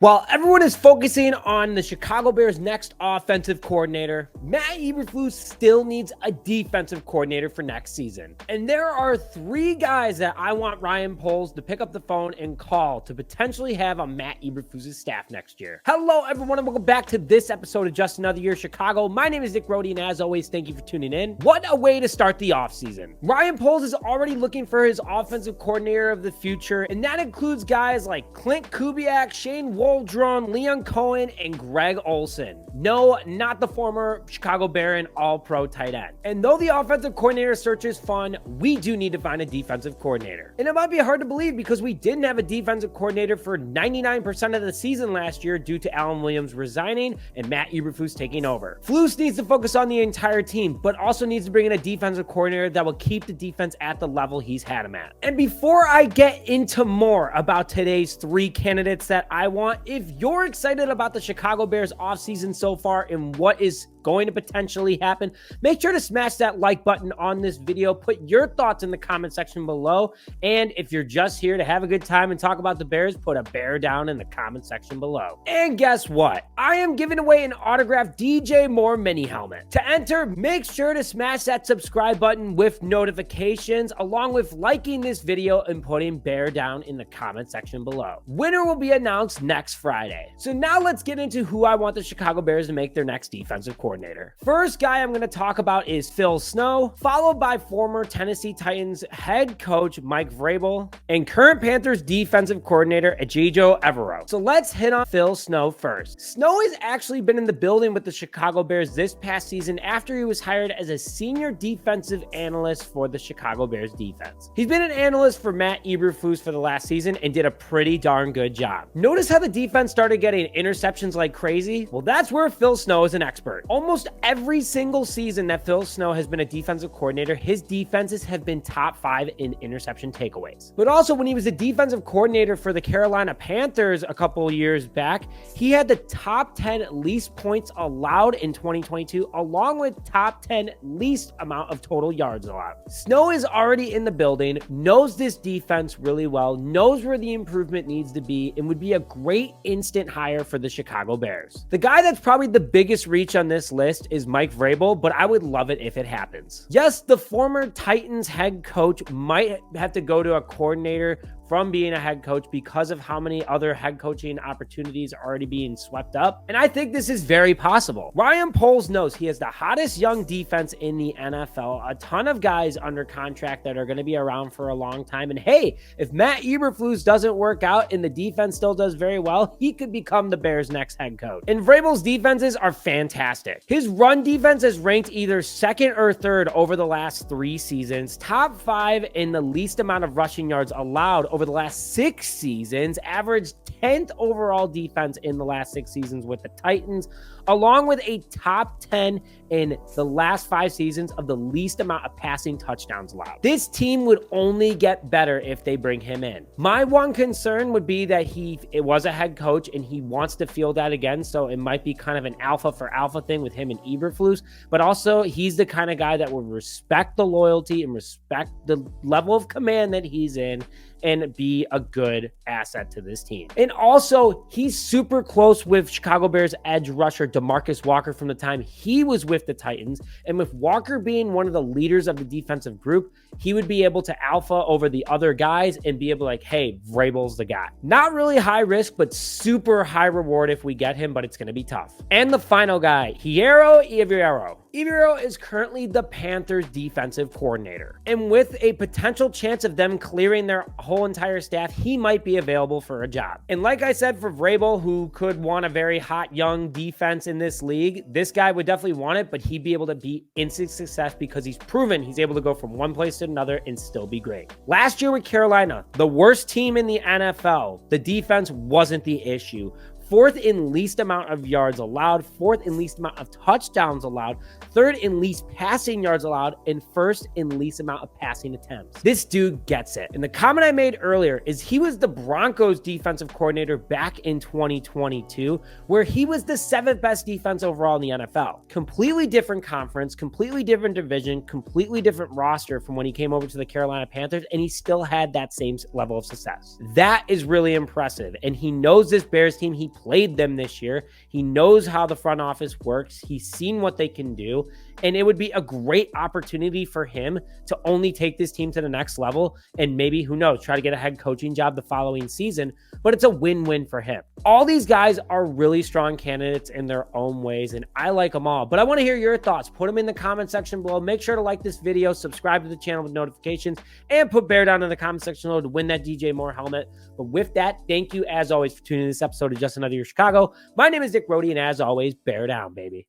While everyone is focusing on the Chicago Bears' next offensive coordinator, Matt Eberflus still needs a defensive coordinator for next season. And there are three guys that I want Ryan Poles to pick up the phone and call to potentially have on Matt Eberflus' staff next year. Hello, everyone, and welcome back to this episode of Just Another Year Chicago. My name is Nick Rohde, and as always, thank you for tuning in. What a way to start the offseason. Ryan Poles is already looking for his offensive coordinator of the future, and that includes guys like Klint Kubiak, Shane Weldron, Leon Coen, and Greg Olsen. No, not the former Chicago Bear and all-pro tight end. And though the offensive coordinator search is fun, we do need to find a defensive coordinator. And it might be hard to believe because we didn't have a defensive coordinator for 99% of the season last year due to Alan Williams resigning and Matt Eberflus taking over. Flus needs to focus on the entire team, but also needs to bring in a defensive coordinator that will keep the defense at the level he's had him at. And before I get into more about today's three candidates that I want, if you're excited about the Chicago Bears offseason so far and what is going to potentially happen, make sure to smash that like button on this video. Put your thoughts in the comment section below. And if you're just here to have a good time and talk about the Bears, put a bear down in the comment section below. And guess what? I am giving away an autographed DJ Moore mini helmet. To enter, make sure to smash that subscribe button with notifications, along with liking this video and putting bear down in the comment section below. Winner will be announced next Friday. So now let's get into who I want the Chicago Bears to make their next defensive coordinator. First guy I'm going to talk about is Phil Snow, followed by former Tennessee Titans head coach Mike Vrabel and current Panthers defensive coordinator Ejiro Evero. So let's hit on Phil Snow first. Snow has actually been in the building with the Chicago Bears this past season after he was hired as a senior defensive analyst for the Chicago Bears defense. He's been an analyst for Matt Eberflus for the last season and did a pretty darn good job. Notice how the defense started getting interceptions like crazy? Well, that's where Phil Snow is an expert. Almost every single season that Phil Snow has been a defensive coordinator, his defenses have been top 5 in interception takeaways. But also when he was a defensive coordinator for the Carolina Panthers a couple years back, he had the top 10 least points allowed in 2022, along with top 10 least amount of total yards allowed. Snow is already in the building, knows this defense really well, knows where the improvement needs to be, and would be a great instant hire for the Chicago Bears. The guy that's probably the biggest reach on this list is Mike Vrabel, but I would love it if it happens. Yes, the former Titans head coach might have to go to a coordinator from being a head coach because of how many other head coaching opportunities are already being swept up. And I think this is very possible. Ryan Poles knows he has the hottest young defense in the NFL, a ton of guys under contract that are going to be around for a long time. And hey, if Matt Eberflus doesn't work out and the defense still does very well, he could become the Bears' next head coach. And Vrabel's defenses are fantastic. His run defense is ranked either second or third over the last 3 seasons, top 5 in the least amount of rushing yards allowed over the last 6 seasons, averaged 10th overall defense in the last 6 seasons with the Titans, along with a top 10 in the last 5 seasons of the least amount of passing touchdowns allowed. This team would only get better if they bring him in. My one concern would be that it was a head coach and he wants to feel that again, so it might be kind of an alpha for alpha thing with him and Eberflus, but also he's the kind of guy that would respect the loyalty and respect the level of command that he's in and be a good asset to this team. And also, he's super close with Chicago Bears edge rusher DeMarcus Walker from the time he was with the Titans. And with Walker being one of the leaders of the defensive group, he would be able to alpha over the other guys and be able to like, hey, Vrabel's the guy. Not really high risk, but super high reward if we get him, but it's going to be tough. And the final guy, Ejiro Evero. Evero is currently the Panthers defensive coordinator. And with a potential chance of them clearing their whole entire staff, he might be available for a job. And like I said, for Vrabel, who could want a very hot young defense in this league, this guy would definitely want it, but he'd be able to be instant success because he's proven he's able to go from one place to another and still be great. Last year with Carolina, the worst team in the NFL, the defense wasn't the issue. fourth in least amount of yards allowed, fourth in least amount of touchdowns allowed, third in least passing yards allowed, and first in least amount of passing attempts. This dude gets it. And the comment I made earlier is he was the Broncos defensive coordinator back in 2022, where he was the 7th best defense overall in the NFL. Completely different conference, completely different division, completely different roster from when he came over to the Carolina Panthers, and he still had that same level of success. That is really impressive. And he knows this Bears team. He played them this year. He knows how the front office works. He's seen what they can do. And it would be a great opportunity for him to only take this team to the next level and maybe, who knows, try to get a head coaching job the following season. But it's a win-win for him. All these guys are really strong candidates in their own ways, and I like them all. But I want to hear your thoughts. Put them in the comment section below. Make sure to like this video, subscribe to the channel with notifications, and put Bear Down in the comment section below to win that DJ Moore helmet. But with that, thank you as always for tuning in this episode of Just Another Year Chicago. My name is Nick Rohde, and as always, Bear Down, baby.